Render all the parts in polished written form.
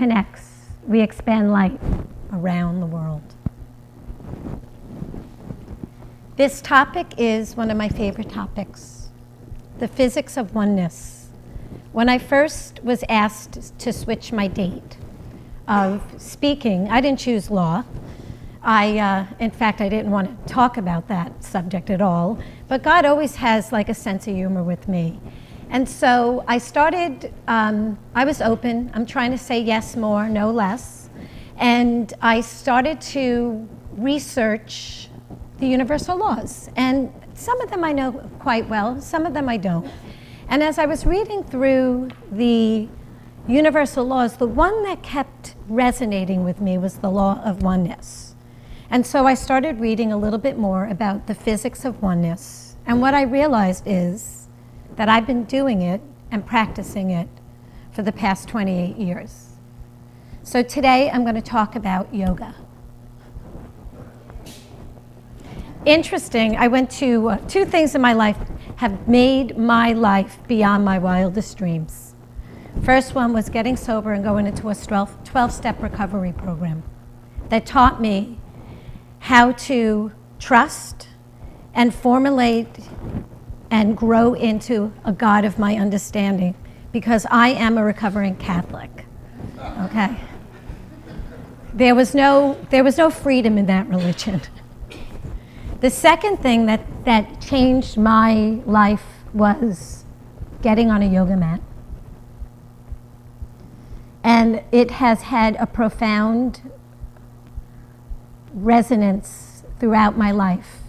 connects, we expand light around the world. This topic is one of my favorite topics, the physics of oneness. When I first was asked to switch my date of speaking, I didn't choose law. In fact, I didn't want to talk about that subject at all, but God always has like a sense of humor with me. And so I started, I was open. I'm trying to say yes more, no less. And I started to research the universal laws. And some of them I know quite well, some of them I don't. And as I was reading through the universal laws, the one that kept resonating with me was the law of oneness. And so I started reading a little bit more about the physics of oneness. And what I realized is that I've been doing it and practicing it for the past 28 years. So today I'm going to talk about yoga. Interesting, I went to two things in my life have made my life beyond my wildest dreams. First one was getting sober and going into a 12-step recovery program that taught me how to trust and formulate and grow into a God of my understanding, because I am a recovering Catholic, okay? There was no freedom in that religion. The second thing that changed my life was getting on a yoga mat. And it has had a profound resonance throughout my life.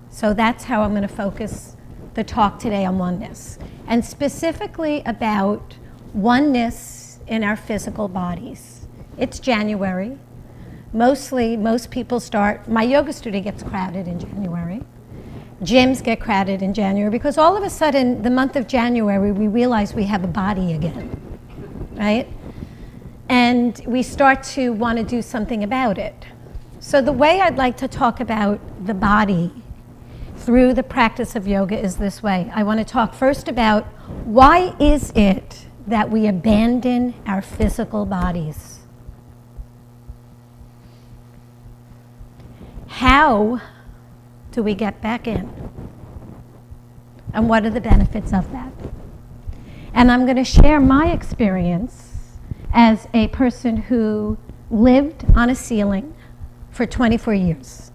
So that's how I'm going to focus the talk today on oneness, and specifically about oneness in our physical bodies. It's January. Most people start, my yoga studio gets crowded in January. Gyms get crowded in January because all of a sudden, the month of January, we realize we have a body again, right? And we start to want to do something about it. So the way I'd like to talk about the body through the practice of yoga is this way. I want to talk first about why is it that we abandon our physical bodies? How do we get back in? And what are the benefits of that? And I'm going to share my experience as a person who lived on a ceiling for 24 years.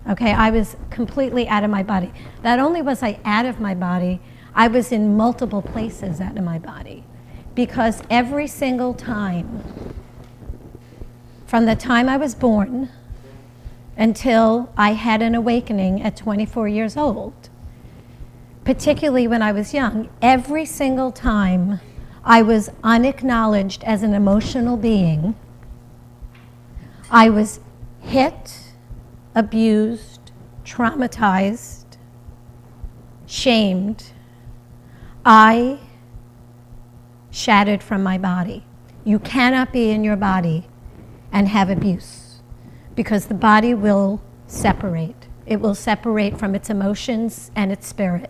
Okay, I was completely out of my body. Not only was I out of my body, I was in multiple places out of my body. Because every single time, from the time I was born until I had an awakening at 24 years old, particularly when I was young, every single time I was unacknowledged as an emotional being, I was hit, abused, traumatized, shamed, I shattered from my body. You cannot be in your body and have abuse, because the body will separate. It will separate from its emotions and its spirit.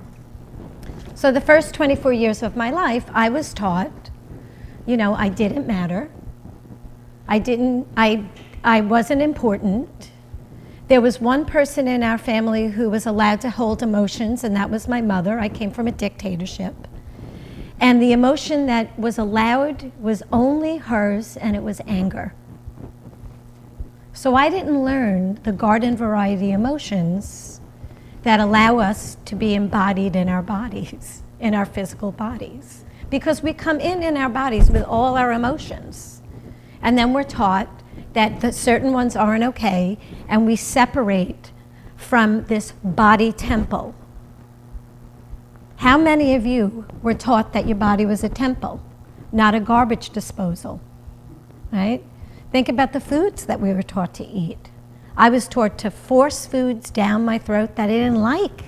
So the first 24 years of my life, I was taught, I didn't matter. I wasn't important. There was one person in our family who was allowed to hold emotions, and that was my mother. I came from a dictatorship. And the emotion that was allowed was only hers, and it was anger. So I didn't learn the garden variety emotions that allow us to be embodied in our bodies, in our physical bodies. Because we come in our bodies with all our emotions. And then we're taught that certain ones aren't okay, and we separate from this body temple. How many of you were taught that your body was a temple, not a garbage disposal, right? Think about the foods that we were taught to eat. I was taught to force foods down my throat that I didn't like.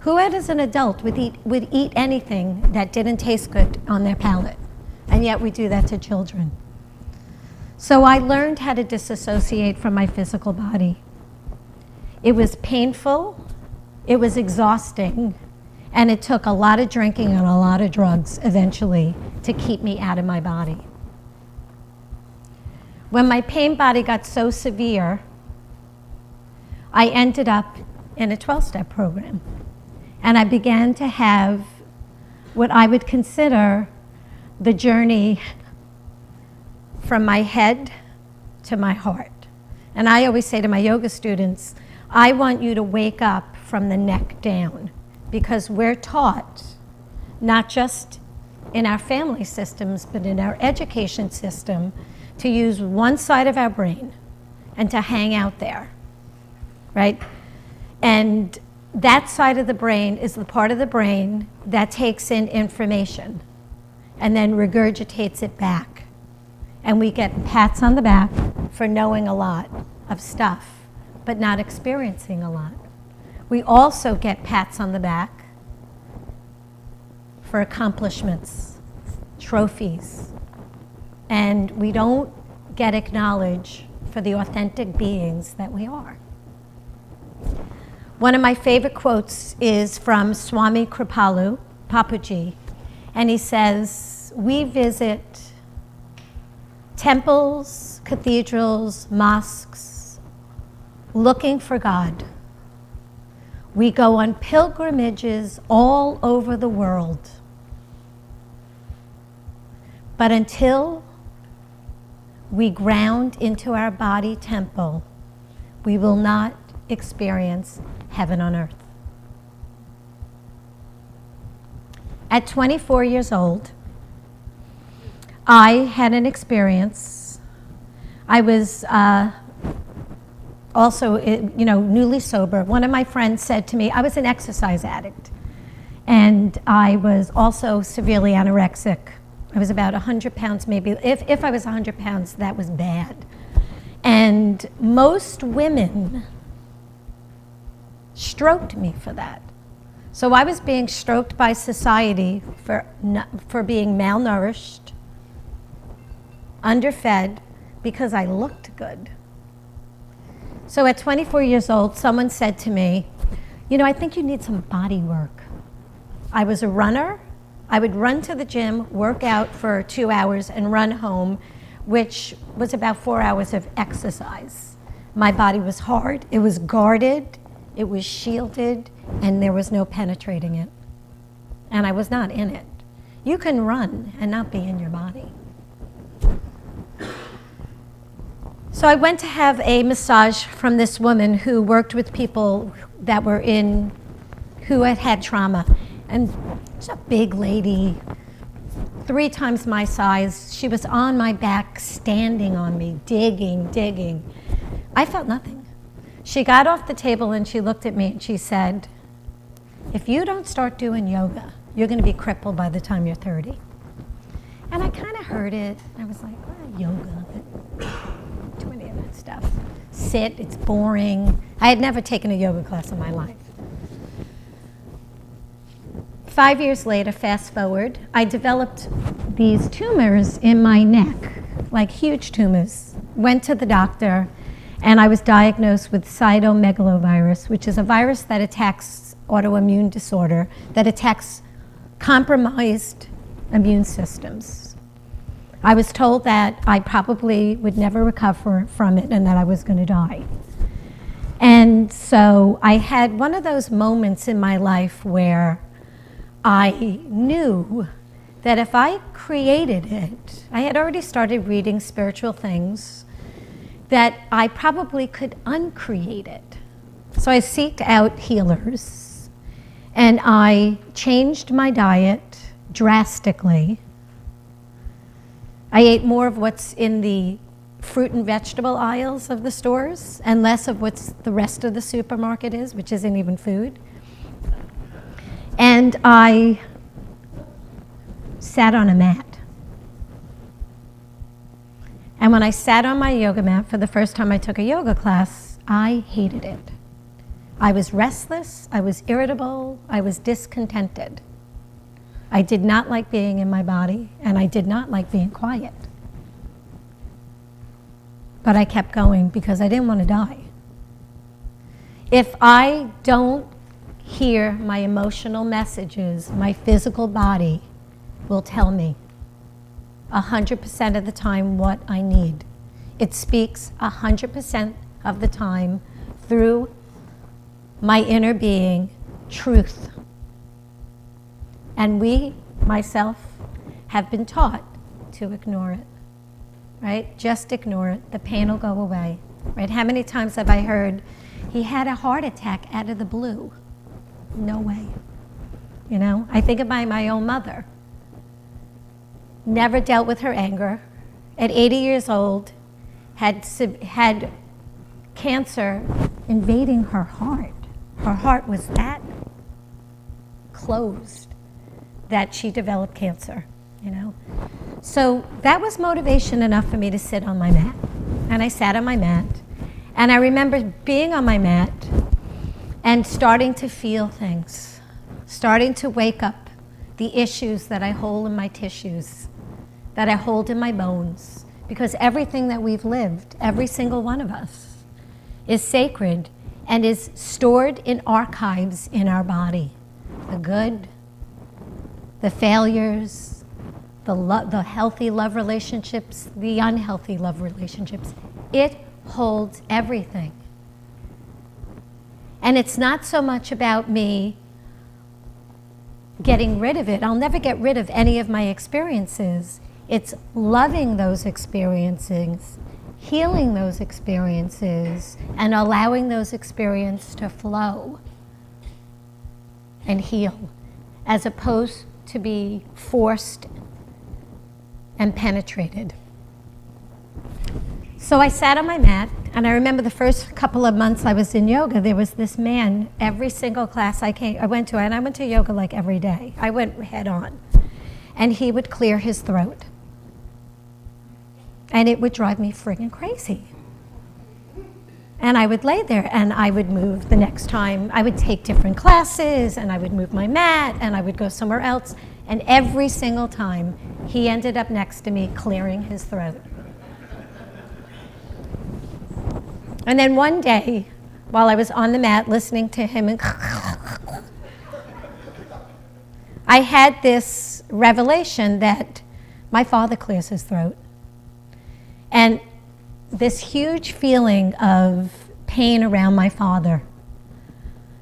Who as an adult would eat anything that didn't taste good on their palate? And yet we do that to children. So I learned how to disassociate from my physical body. It was painful, it was exhausting, and it took a lot of drinking and a lot of drugs eventually to keep me out of my body. When my pain body got so severe, I ended up in a 12-step program. And I began to have what I would consider the journey from my head to my heart. And I always say to my yoga students, I want you to wake up from the neck down, because we're taught, not just in our family systems, but in our education system, to use one side of our brain and to hang out there, right? And that side of the brain is the part of the brain that takes in information and then regurgitates it back. And we get pats on the back for knowing a lot of stuff, but not experiencing a lot. We also get pats on the back for accomplishments, trophies, and we don't get acknowledged for the authentic beings that we are. One of my favorite quotes is from Swami Kripalu, Papuji, and he says, we visit temples, cathedrals, mosques, looking for God. We go on pilgrimages all over the world. But until we ground into our body temple, we will not experience heaven on earth. At 24 years old, I had an experience. I was also, newly sober. One of my friends said to me, I was an exercise addict, and I was also severely anorexic. I was about 100 pounds, maybe. If I was 100 pounds, that was bad. And most women stroked me for that. So I was being stroked by society for being malnourished, underfed, because I looked good. So at 24 years old, someone said to me, I think you need some body work. I was a runner. I would run to the gym, work out for 2 hours, and run home, which was about 4 hours of exercise. My body was hard, it was guarded, it was shielded, and there was no penetrating it. And I was not in it. You can run and not be in your body. So I went to have a massage from this woman who worked with people that were who had had trauma. And she's a big lady, 3 times my size. She was on my back, standing on me, digging. I felt nothing. She got off the table and she looked at me and she said, if you don't start doing yoga, you're going to be crippled by the time you're 30. And I kind of heard it. I was like, yoga, but do any of that stuff. Sit, it's boring. I had never taken a yoga class in my life. 5 years later, fast forward, I developed these tumors in my neck, like huge tumors. Went to the doctor, and I was diagnosed with cytomegalovirus, which is a virus that attacks autoimmune disorder, that attacks compromised immune systems. I was told that I probably would never recover from it and that I was going to die. And so I had one of those moments in my life where I knew that if I created it, I had already started reading spiritual things, that I probably could uncreate it. So I seeked out healers, and I changed my diet drastically. I ate more of what's in the fruit and vegetable aisles of the stores and less of what's the rest of the supermarket is, which isn't even food. And I sat on a mat. And when I sat on my yoga mat for the first time I took a yoga class, I hated it. I was restless, I was irritable, I was discontented. I did not like being in my body, and I did not like being quiet. But I kept going because I didn't want to die. If I don't hear my emotional messages, my physical body will tell me 100% of the time what I need. It speaks 100% of the time through my inner being, truth. And we, myself, have been taught to ignore it, right? Just ignore it. The pain will go away, right? How many times have I heard, he had a heart attack out of the blue? No way. You know, I think about my own mother. Never dealt with her anger. At 80 years old, had cancer invading her heart. Her heart was that closed that she developed cancer, you know. So that was motivation enough for me to sit on my mat. And I sat on my mat. And I remember being on my mat and starting to feel things, starting to wake up the issues that I hold in my tissues, that I hold in my bones. Because everything that we've lived, every single one of us, is sacred and is stored in archives in our body. The good, the failures, the healthy love relationships, the unhealthy love relationships. It holds everything. And it's not so much about me getting rid of it. I'll never get rid of any of my experiences. It's loving those experiences, healing those experiences, and allowing those experiences to flow and heal, as opposed to be forced and penetrated. So I sat on my mat, and I remember the first couple of months I was in yoga, there was this man, every single class I went to, and I went to yoga like every day. I went head on. And he would clear his throat. And it would drive me friggin' crazy. And I would lay there and I would move the next time. I would take different classes and I would move my mat and I would go somewhere else. And every single time, he ended up next to me clearing his throat. And then one day, while I was on the mat listening to him, and I had this revelation that my father clears his throat. And this huge feeling of pain around my father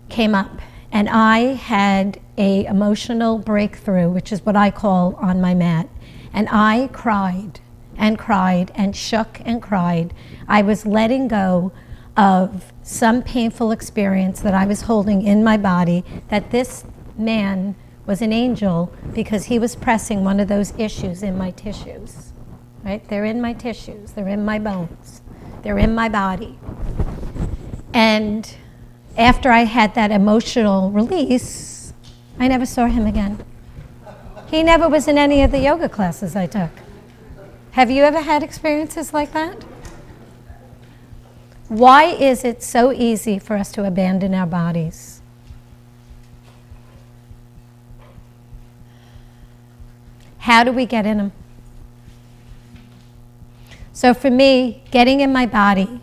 came up. And I had an emotional breakthrough, which is what I call on my mat. And I cried and cried and shook and cried. I was letting go of some painful experience that I was holding in my body, that this man was an angel because he was pressing one of those issues in my tissues. Right? They're in my tissues, they're in my bones, they're in my body. And after I had that emotional release, I never saw him again. He never was in any of the yoga classes I took. Have you ever had experiences like that? Why is it so easy for us to abandon our bodies? How do we get in them? So for me, getting in my body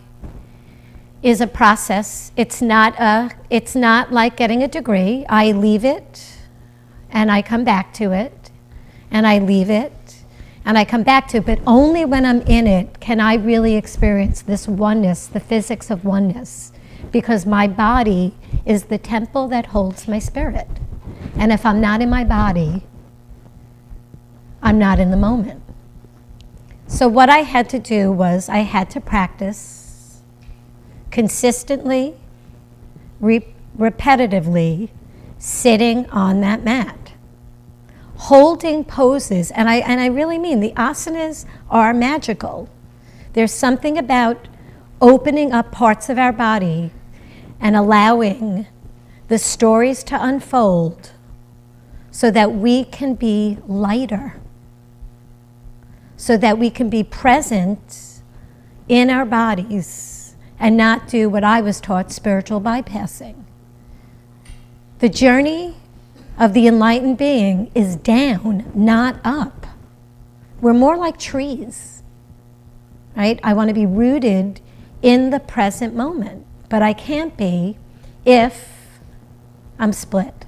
is a process. It's not like getting a degree. I leave it, and I come back to it, and I leave it, and I come back to it. But only when I'm in it can I really experience this oneness, the physics of oneness, because my body is the temple that holds my spirit. And if I'm not in my body, I'm not in the moment. So what I had to do was I had to practice consistently, repetitively, sitting on that mat, holding poses. And I really mean the asanas are magical. There's something about opening up parts of our body and allowing the stories to unfold so that we can be lighter, so that we can be present in our bodies and not do what I was taught, spiritual bypassing. The journey of the enlightened being is down, not up. We're more like trees, right? I want to be rooted in the present moment, but I can't be if I'm split.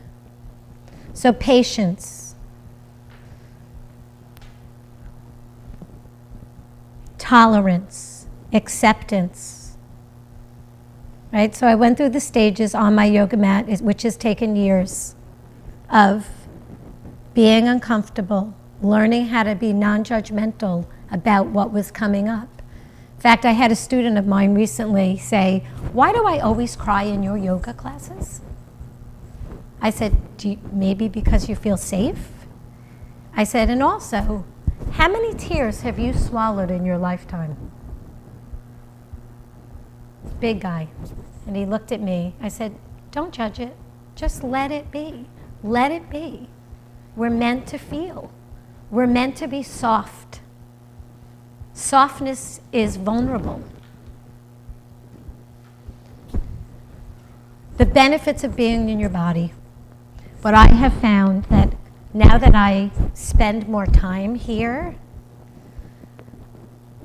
So patience. Tolerance, acceptance. Right? So I went through the stages on my yoga mat, which has taken years, of being uncomfortable, learning how to be non-judgmental about what was coming up. In fact, I had a student of mine recently say, "Why do I always cry in your yoga classes?" I said, maybe because you feel safe? I said, and also, how many tears have you swallowed in your lifetime? Big guy. And he looked at me. I said, don't judge it. Just let it be. Let it be. We're meant to feel. We're meant to be soft. Softness is vulnerable. The benefits of being in your body. What I have found that now that I spend more time here,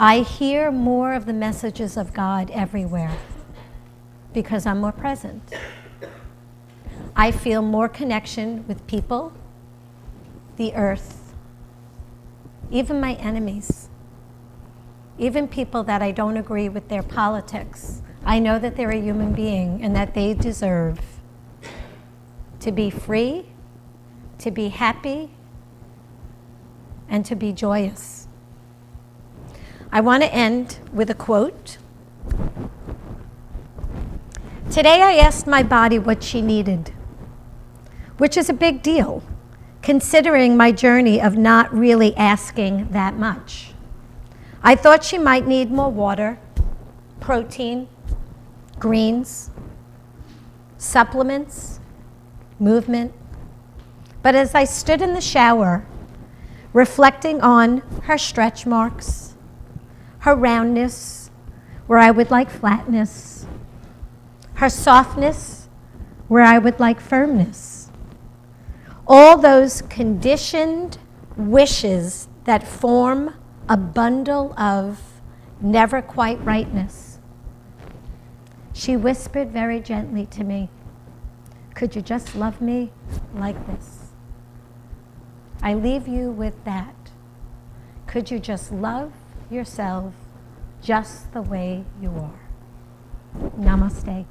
I hear more of the messages of God everywhere because I'm more present. I feel more connection with people, the earth, even my enemies, even people that I don't agree with their politics. I know that they're a human being and that they deserve to be free, to be happy, and to be joyous. I want to end with a quote. Today I asked my body what she needed, which is a big deal, considering my journey of not really asking that much. I thought she might need more water, protein, greens, supplements, movement. But as I stood in the shower, reflecting on her stretch marks, her roundness, where I would like flatness, her softness, where I would like firmness, all those conditioned wishes that form a bundle of never quite rightness, she whispered very gently to me, "Could you just love me like this?" I leave you with that. Could you just love yourself just the way you are? Namaste.